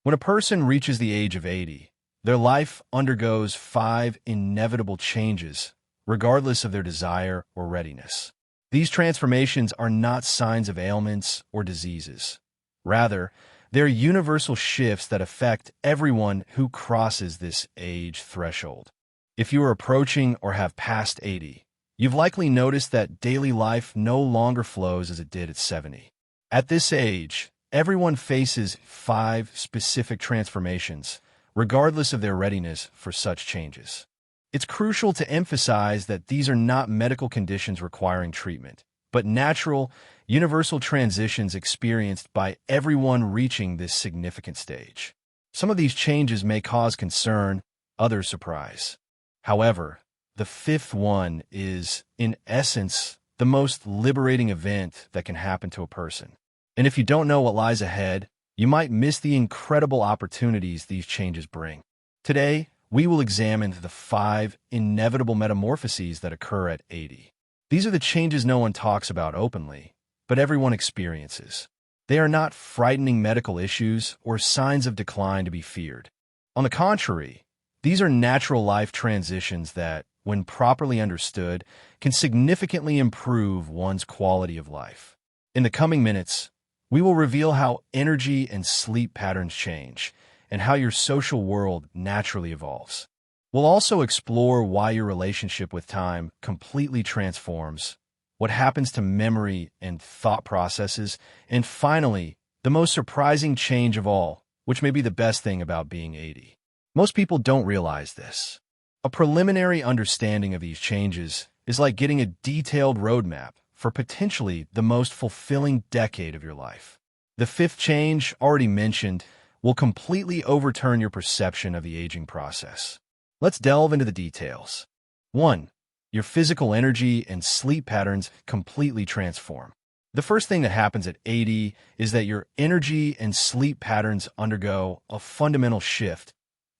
When a person reaches the age of 80, their life undergoes 5 inevitable changes, regardless of their desire or readiness. These transformations are not signs of ailments or diseases. Rather, they're universal shifts that affect everyone who crosses this age threshold. If you are approaching or have passed 80, you've likely noticed that daily life no longer flows as it did at 70. At this age, everyone faces 5 specific transformations, regardless of their readiness for such changes. It's crucial to emphasize that these are not medical conditions requiring treatment, but natural, universal transitions experienced by everyone reaching this significant stage. Some of these changes may cause concern, others surprise. However, the fifth one is, in essence, the most liberating event that can happen to a person. And if you don't know what lies ahead, you might miss the incredible opportunities these changes bring. Today, we will examine the 5 inevitable metamorphoses that occur at 80. These are the changes no one talks about openly, but everyone experiences. They are not frightening medical issues or signs of decline to be feared. On the contrary, these are natural life transitions that, when properly understood, can significantly improve one's quality of life. In the coming minutes, we will reveal how energy and sleep patterns change, and how your social world naturally evolves. We'll also explore why your relationship with time completely transforms, what happens to memory and thought processes, and finally, the most surprising change of all, which may be the best thing about being 80. Most people don't realize this. A preliminary understanding of these changes is like getting a detailed roadmap for potentially the most fulfilling decade of your life. The fifth change, already mentioned, will completely overturn your perception of the aging process. Let's delve into the details. 1. Your physical energy and sleep patterns completely transform. The first thing that happens at 80 is that your energy and sleep patterns undergo a fundamental shift,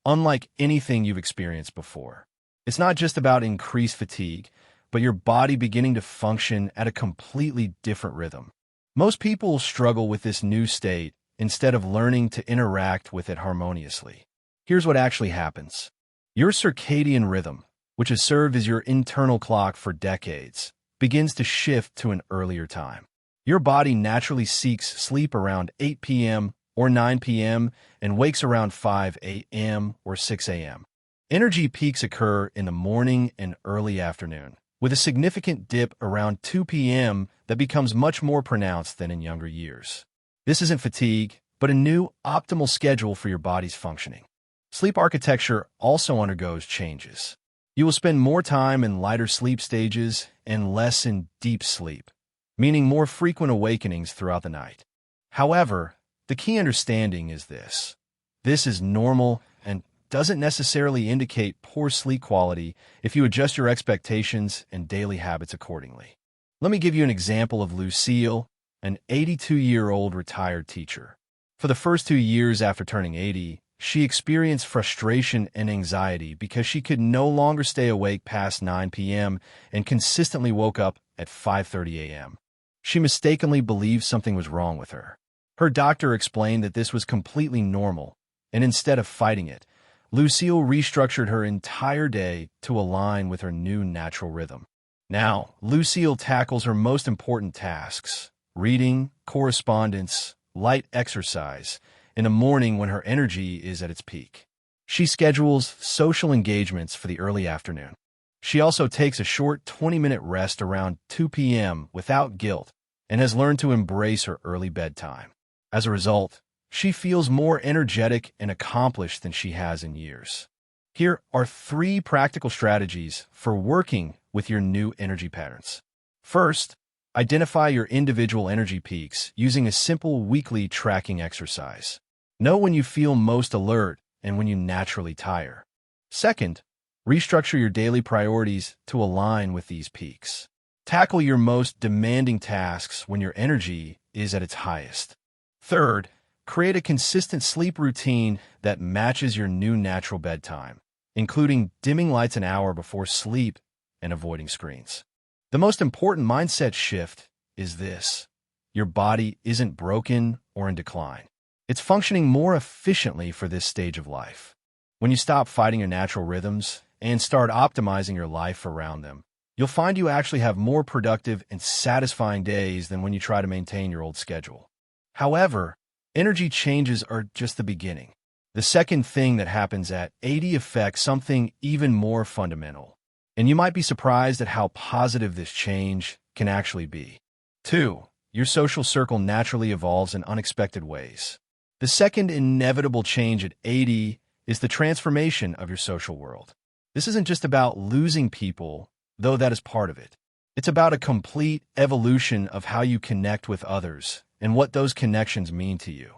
unlike anything you've experienced before. It's not just about increased fatigue, but your body beginning to function at a completely different rhythm. Most people struggle with this new state instead of learning to interact with it harmoniously. Here's what actually happens. Your circadian rhythm, which has served as your internal clock for decades, begins to shift to an earlier time. Your body naturally seeks sleep around 8 p.m. or 9 p.m. and wakes around 5 a.m. or 6 a.m. Energy peaks occur in the morning and early afternoon, with a significant dip around 2 p.m. that becomes much more pronounced than in younger years. This isn't fatigue, but a new optimal schedule for your body's functioning. Sleep architecture also undergoes changes. You will spend more time in lighter sleep stages and less in deep sleep, meaning more frequent awakenings throughout the night. However, the key understanding is this. This is normal and doesn't necessarily indicate poor sleep quality if you adjust your expectations and daily habits accordingly. Let me give you an example of Lucille, an 82-year-old retired teacher. For the first 2 years after turning 80, she experienced frustration and anxiety because she could no longer stay awake past 9 p.m. and consistently woke up at 5:30 a.m. She mistakenly believed something was wrong with her. Her doctor explained that this was completely normal, and instead of fighting it, Lucille restructured her entire day to align with her new natural rhythm. Now, Lucille tackles her most important tasks, reading, correspondence, light exercise, in the morning when her energy is at its peak. She schedules social engagements for the early afternoon. She also takes a short 20-minute rest around 2 p.m. without guilt and has learned to embrace her early bedtime. As a result, she feels more energetic and accomplished than she has in years. Here are 3 practical strategies for working with your new energy patterns. First, identify your individual energy peaks using a simple weekly tracking exercise. Know when you feel most alert and when you naturally tire. Second, restructure your daily priorities to align with these peaks. Tackle your most demanding tasks when your energy is at its highest. Third, create a consistent sleep routine that matches your new natural bedtime, including dimming lights an hour before sleep and avoiding screens. The most important mindset shift is this: your body isn't broken or in decline. It's functioning more efficiently for this stage of life. When you stop fighting your natural rhythms and start optimizing your life around them, you'll find you actually have more productive and satisfying days than when you try to maintain your old schedule. However, energy changes are just the beginning. The second thing that happens at 80 affects something even more fundamental, and you might be surprised at how positive this change can actually be. 2. Your social circle naturally evolves in unexpected ways. The second inevitable change at 80 is the transformation of your social world. This isn't just about losing people, though that is part of it. It's about a complete evolution of how you connect with others and what those connections mean to you.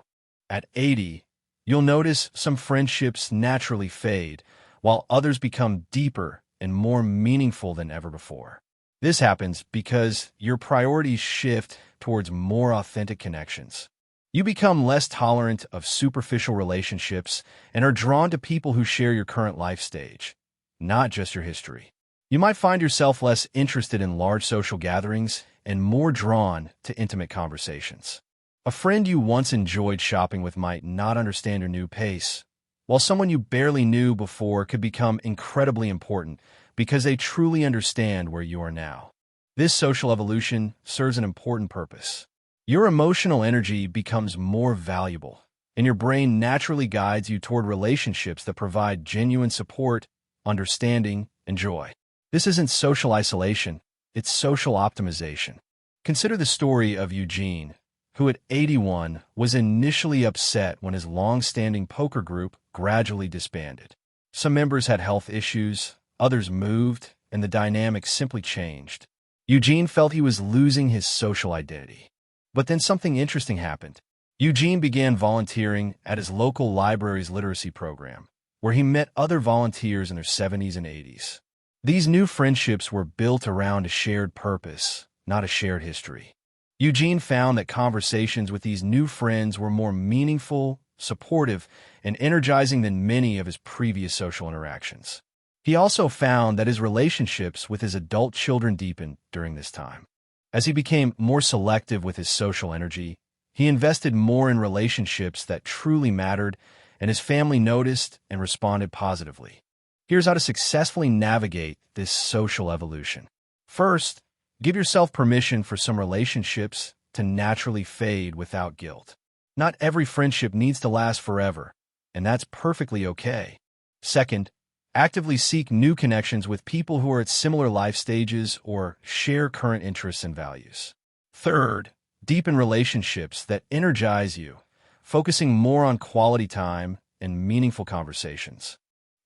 At 80, you'll notice some friendships naturally fade, while others become deeper and more meaningful than ever before. This happens because your priorities shift towards more authentic connections. You become less tolerant of superficial relationships and are drawn to people who share your current life stage, not just your history. You might find yourself less interested in large social gatherings and more drawn to intimate conversations. A friend you once enjoyed shopping with might not understand your new pace, while someone you barely knew before could become incredibly important because they truly understand where you are now. This social evolution serves an important purpose. Your emotional energy becomes more valuable, and your brain naturally guides you toward relationships that provide genuine support, understanding, and joy. This isn't social isolation, it's social optimization. Consider the story of Eugene, who at 81 was initially upset when his long-standing poker group gradually disbanded. Some members had health issues, others moved, and the dynamic simply changed. Eugene felt he was losing his social identity. But then something interesting happened. Eugene began volunteering at his local library's literacy program, where he met other volunteers in their 70s and 80s. These new friendships were built around a shared purpose, not a shared history. Eugene found that conversations with these new friends were more meaningful, supportive, and energizing than many of his previous social interactions. He also found that his relationships with his adult children deepened during this time. As he became more selective with his social energy, he invested more in relationships that truly mattered, and his family noticed and responded positively. Here's how to successfully navigate this social evolution. First, give yourself permission for some relationships to naturally fade without guilt. Not every friendship needs to last forever, and that's perfectly okay. Second, actively seek new connections with people who are at similar life stages or share current interests and values. Third, deepen relationships that energize you, focusing more on quality time and meaningful conversations.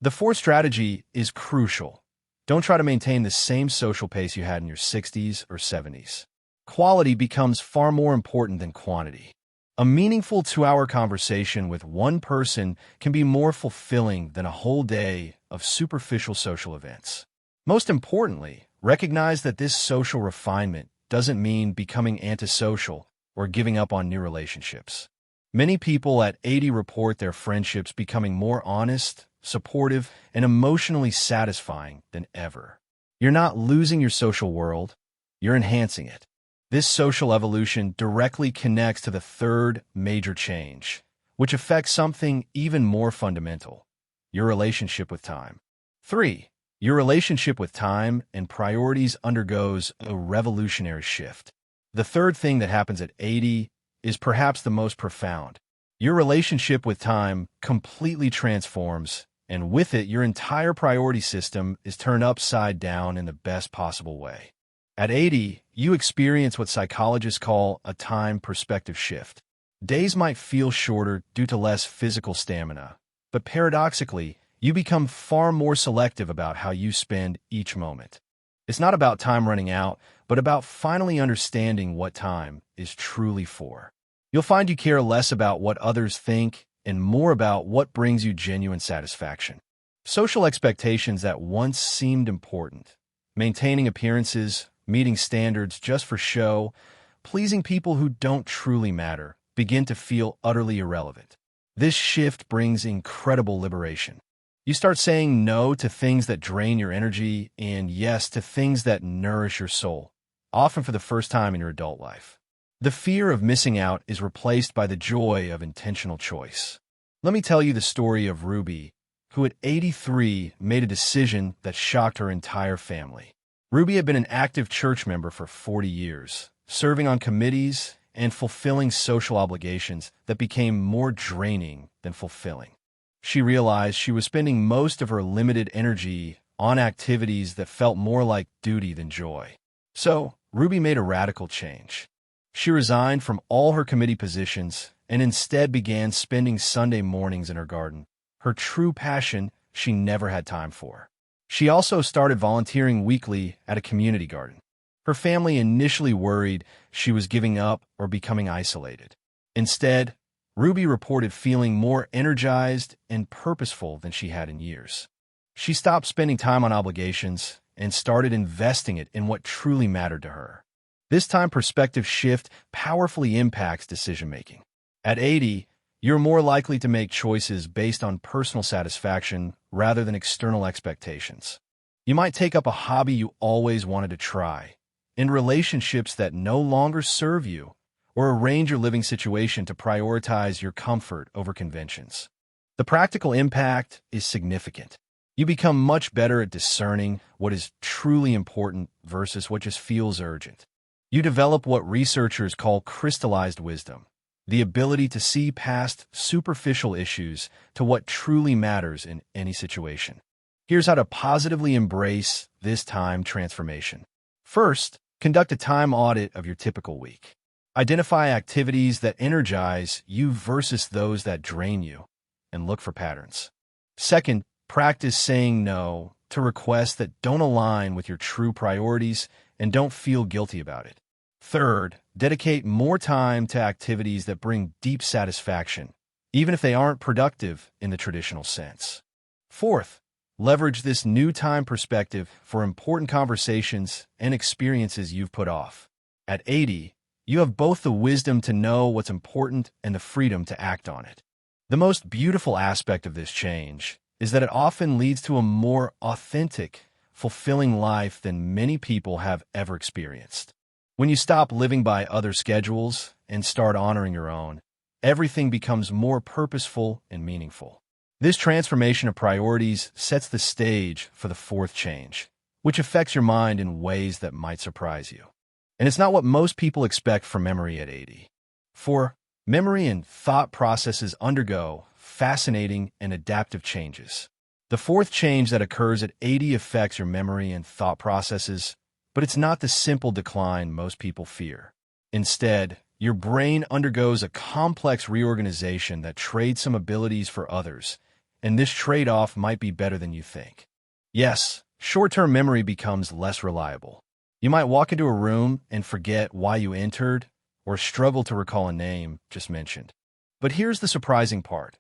The fourth strategy is crucial. Don't try to maintain the same social pace you had in your 60s or 70s. Quality becomes far more important than quantity. A meaningful 2-hour conversation with one person can be more fulfilling than a whole day of superficial social events. Most importantly, recognize that this social refinement doesn't mean becoming antisocial or giving up on new relationships. Many people at 80 report their friendships becoming more honest, supportive, and emotionally satisfying than ever. You're not losing your social world, you're enhancing it. This social evolution directly connects to the third major change, which affects something even more fundamental: your relationship with time. 3. Your relationship with time and priorities undergoes a revolutionary shift. The third thing that happens at 80 is perhaps the most profound. Your relationship with time completely transforms, and with it, your entire priority system is turned upside down in the best possible way. At 80, you experience what psychologists call a time perspective shift. Days might feel shorter due to less physical stamina, but paradoxically, you become far more selective about how you spend each moment. It's not about time running out, but about finally understanding what time is truly for. You'll find you care less about what others think and more about what brings you genuine satisfaction. Social expectations that once seemed important, maintaining appearances, meeting standards just for show, pleasing people who don't truly matter, begin to feel utterly irrelevant. This shift brings incredible liberation. You start saying no to things that drain your energy and yes to things that nourish your soul, often for the first time in your adult life. The fear of missing out is replaced by the joy of intentional choice. Let me tell you the story of Ruby, who at 83 made a decision that shocked her entire family. Ruby had been an active church member for 40 years, serving on committees and fulfilling social obligations that became more draining than fulfilling. She realized she was spending most of her limited energy on activities that felt more like duty than joy. So, Ruby made a radical change. She resigned from all her committee positions and instead began spending Sunday mornings in her garden, her true passion she never had time for. She also started volunteering weekly at a community garden. Her family initially worried she was giving up or becoming isolated. Instead, Ruby reported feeling more energized and purposeful than she had in years. She stopped spending time on obligations and started investing it in what truly mattered to her. This time perspective shift powerfully impacts decision-making. At 80, you're more likely to make choices based on personal satisfaction rather than external expectations. You might take up a hobby you always wanted to try, in relationships that no longer serve you, or arrange your living situation to prioritize your comfort over conventions. The practical impact is significant. You become much better at discerning what is truly important versus what just feels urgent. You develop what researchers call crystallized wisdom, the ability to see past superficial issues to what truly matters in any situation. Here's how to positively embrace this time transformation. First, conduct a time audit of your typical week. Identify activities that energize you versus those that drain you, and look for patterns. Second, practice saying no to requests that don't align with your true priorities and don't feel guilty about it. Third, dedicate more time to activities that bring deep satisfaction, even if they aren't productive in the traditional sense. Fourth, leverage this new time perspective for important conversations and experiences you've put off. At 80, you have both the wisdom to know what's important and the freedom to act on it. The most beautiful aspect of this change is that it often leads to a more authentic, fulfilling life than many people have ever experienced. When you stop living by other schedules and start honoring your own, everything becomes more purposeful and meaningful. This transformation of priorities sets the stage for the fourth change, which affects your mind in ways that might surprise you. And it's not what most people expect from memory at 80. For memory and thought processes undergo fascinating and adaptive changes. The fourth change that occurs at 80 affects your memory and thought processes, but it's not the simple decline most people fear. Instead, your brain undergoes a complex reorganization that trades some abilities for others, and this trade-off might be better than you think. Yes, short-term memory becomes less reliable. You might walk into a room and forget why you entered, or struggle to recall a name just mentioned. But here's the surprising part.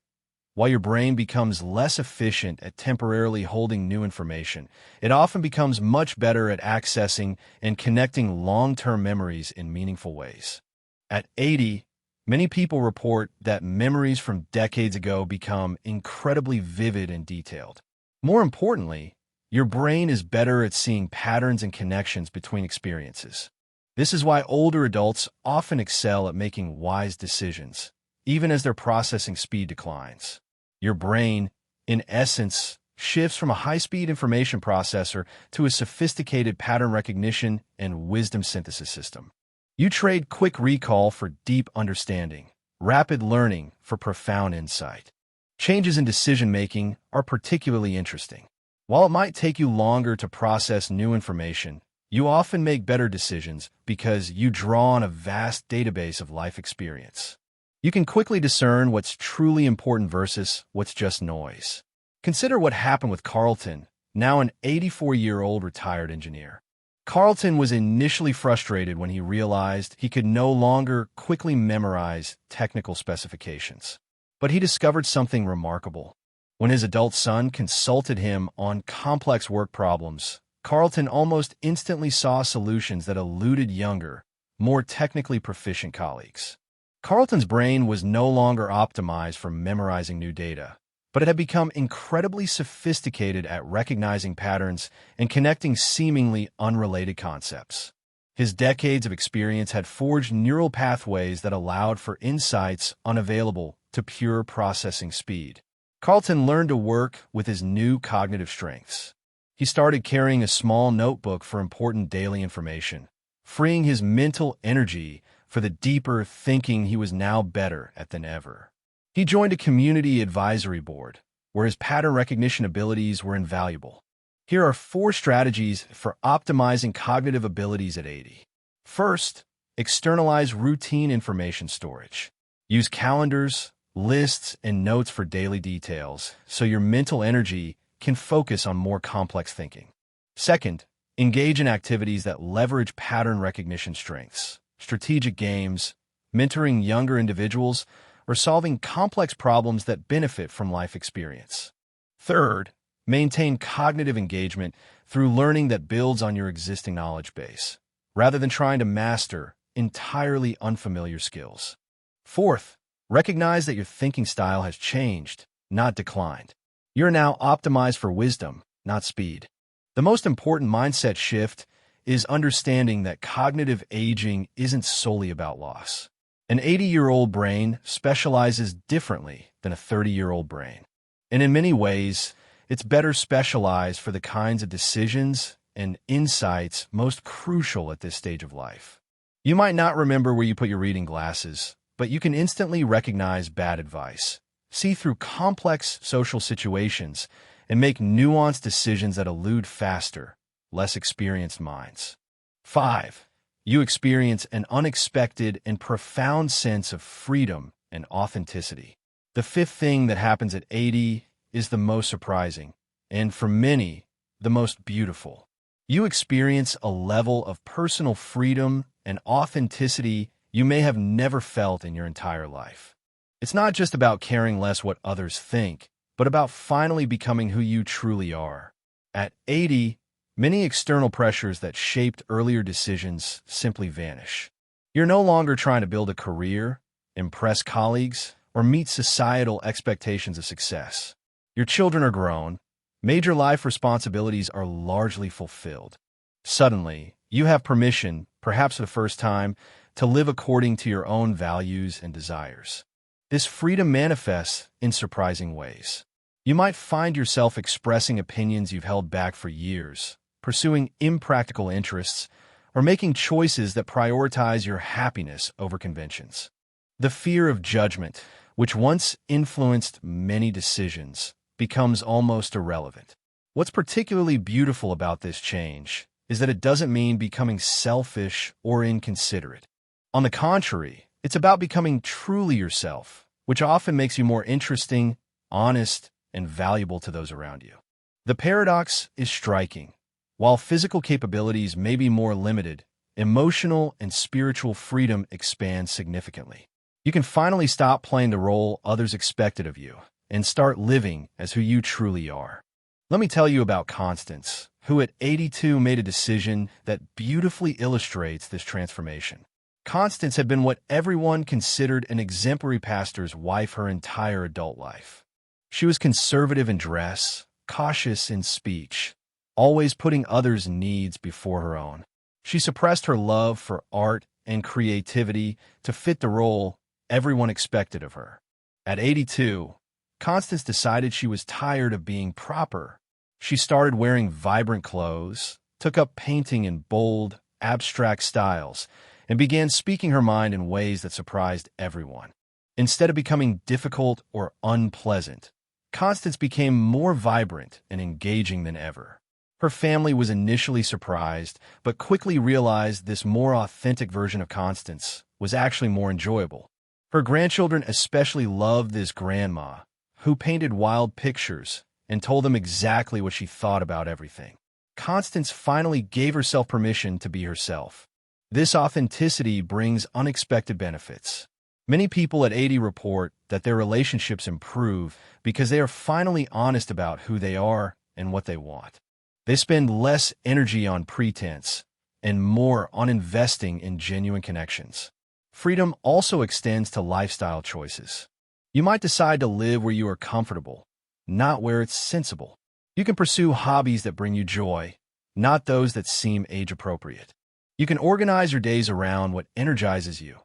While your brain becomes less efficient at temporarily holding new information, it often becomes much better at accessing and connecting long-term memories in meaningful ways. At 80, many people report that memories from decades ago become incredibly vivid and detailed. More importantly, your brain is better at seeing patterns and connections between experiences. This is why older adults often excel at making wise decisions, even as their processing speed declines. Your brain, in essence, shifts from a high-speed information processor to a sophisticated pattern recognition and wisdom synthesis system. You trade quick recall for deep understanding, rapid learning for profound insight. Changes in decision-making are particularly interesting. While it might take you longer to process new information, you often make better decisions because you draw on a vast database of life experience. You can quickly discern what's truly important versus what's just noise. Consider what happened with Carlton, now an 84-year-old retired engineer. Carlton was initially frustrated when he realized he could no longer quickly memorize technical specifications. But he discovered something remarkable. When his adult son consulted him on complex work problems, Carlton almost instantly saw solutions that eluded younger, more technically proficient colleagues. Carlton's brain was no longer optimized for memorizing new data, but it had become incredibly sophisticated at recognizing patterns and connecting seemingly unrelated concepts. His decades of experience had forged neural pathways that allowed for insights unavailable to pure processing speed. Carlton learned to work with his new cognitive strengths. He started carrying a small notebook for important daily information, freeing his mental energy for the deeper thinking he was now better at than ever. He joined a community advisory board, where his pattern recognition abilities were invaluable. Here are 4 strategies for optimizing cognitive abilities at 80. First, externalize routine information storage. Use calendars, lists, and notes for daily details so your mental energy can focus on more complex thinking. Second, engage in activities that leverage pattern recognition strengths. Strategic games, mentoring younger individuals, or solving complex problems that benefit from life experience. Third, maintain cognitive engagement through learning that builds on your existing knowledge base, rather than trying to master entirely unfamiliar skills. Fourth, recognize that your thinking style has changed, not declined. You're now optimized for wisdom, not speed. The most important mindset shift is understanding that cognitive aging isn't solely about loss. An 80-year-old brain specializes differently than a 30-year-old brain. And in many ways, it's better specialized for the kinds of decisions and insights most crucial at this stage of life. You might not remember where you put your reading glasses, but you can instantly recognize bad advice, see through complex social situations, and make nuanced decisions that elude faster, less experienced minds. 5. You experience an unexpected and profound sense of freedom and authenticity. The 5th thing that happens at 80 is the most surprising, and for many, the most beautiful. You experience a level of personal freedom and authenticity you may have never felt in your entire life. It's not just about caring less what others think, but about finally becoming who you truly are. At 80, many external pressures that shaped earlier decisions simply vanish. You're no longer trying to build a career, impress colleagues, or meet societal expectations of success. Your children are grown, major life responsibilities are largely fulfilled. Suddenly, you have permission, perhaps for the first time, to live according to your own values and desires. This freedom manifests in surprising ways. You might find yourself expressing opinions you've held back for years, pursuing impractical interests, or making choices that prioritize your happiness over conventions. The fear of judgment, which once influenced many decisions, becomes almost irrelevant. What's particularly beautiful about this change is that it doesn't mean becoming selfish or inconsiderate. On the contrary, it's about becoming truly yourself, which often makes you more interesting, honest, and valuable to those around you. The paradox is striking. While physical capabilities may be more limited, emotional and spiritual freedom expands significantly. You can finally stop playing the role others expected of you and start living as who you truly are. Let me tell you about Constance, who at 82 made a decision that beautifully illustrates this transformation. Constance had been what everyone considered an exemplary pastor's wife her entire adult life. She was conservative in dress, cautious in speech, always putting others' needs before her own. She suppressed her love for art and creativity to fit the role everyone expected of her. At 82, Constance decided she was tired of being proper. She started wearing vibrant clothes, took up painting in bold, abstract styles, and began speaking her mind in ways that surprised everyone. Instead of becoming difficult or unpleasant, Constance became more vibrant and engaging than ever. Her family was initially surprised, but quickly realized this more authentic version of Constance was actually more enjoyable. Her grandchildren especially loved this grandma, who painted wild pictures and told them exactly what she thought about everything. Constance finally gave herself permission to be herself. This authenticity brings unexpected benefits. Many people at 80 report that their relationships improve because they are finally honest about who they are and what they want. They spend less energy on pretense and more on investing in genuine connections. Freedom also extends to lifestyle choices. You might decide to live where you are comfortable, not where it's sensible. You can pursue hobbies that bring you joy, not those that seem age-appropriate. You can organize your days around what energizes you,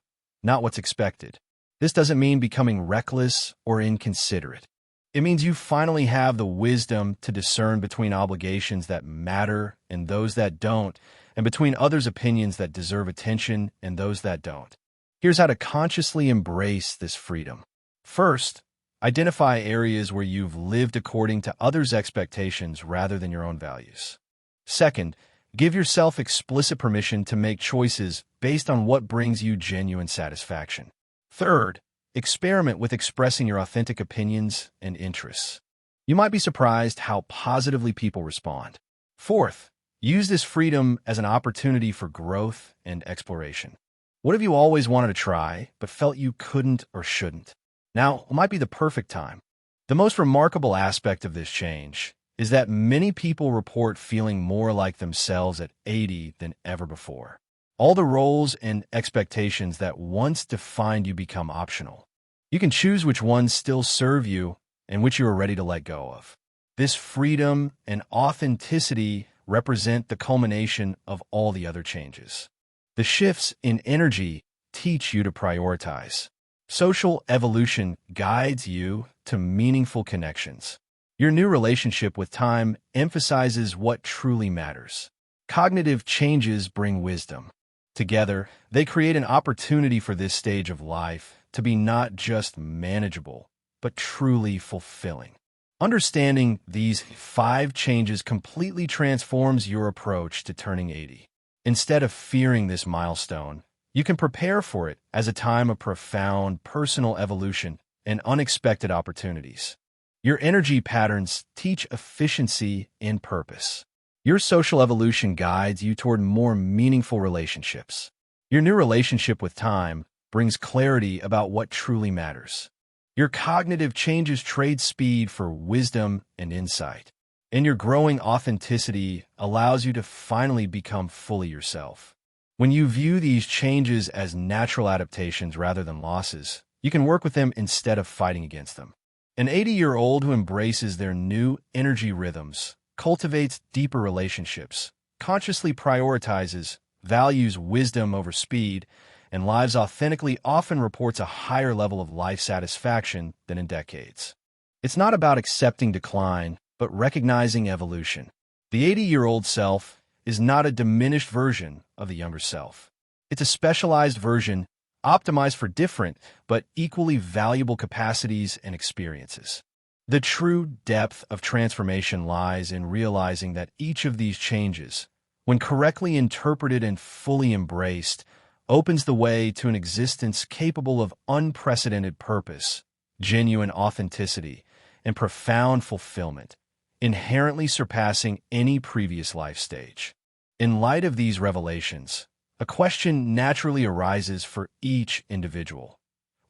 not what's expected. This doesn't mean becoming reckless or inconsiderate. It means you finally have the wisdom to discern between obligations that matter and those that don't, and between others' opinions that deserve attention and those that don't. Here's how to consciously embrace this freedom. First, identify areas where you've lived according to others' expectations rather than your own values. Second, give yourself explicit permission to make choices based on what brings you genuine satisfaction. Third, experiment with expressing your authentic opinions and interests. You might be surprised how positively people respond. Fourth, use this freedom as an opportunity for growth and exploration. What have you always wanted to try, but felt you couldn't or shouldn't? Now might be the perfect time. The most remarkable aspect of this change is that many people report feeling more like themselves at 80 than ever before. All the roles and expectations that once defined you become optional. You can choose which ones still serve you and which you are ready to let go of. This freedom and authenticity represent the culmination of all the other changes. The shifts in energy teach you to prioritize. Social evolution guides you to meaningful connections. Your new relationship with time emphasizes what truly matters. Cognitive changes bring wisdom. Together, they create an opportunity for this stage of life to be not just manageable, but truly fulfilling. Understanding these 5 changes completely transforms your approach to turning 80. Instead of fearing this milestone, you can prepare for it as a time of profound personal evolution and unexpected opportunities. Your energy patterns teach efficiency and purpose. Your social evolution guides you toward more meaningful relationships. Your new relationship with time brings clarity about what truly matters. Your cognitive changes trade speed for wisdom and insight. And your growing authenticity allows you to finally become fully yourself. When you view these changes as natural adaptations rather than losses, you can work with them instead of fighting against them. An 80-year-old who embraces their new energy rhythms cultivates deeper relationships, consciously prioritizes, values wisdom over speed, and lives authentically often reports a higher level of life satisfaction than in decades. It's not about accepting decline, but recognizing evolution. The 80-year-old self is not a diminished version of the younger self. It's a specialized version optimized for different but equally valuable capacities and experiences. The true depth of transformation lies in realizing that each of these changes, when correctly interpreted and fully embraced, opens the way to an existence capable of unprecedented purpose, genuine authenticity, and profound fulfillment, inherently surpassing any previous life stage. In light of these revelations, a question naturally arises for each individual.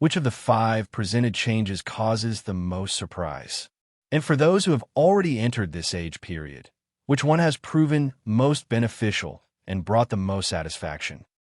Which of the 5 presented changes causes the most surprise? And for those who have already entered this age period, which one has proven most beneficial and brought the most satisfaction?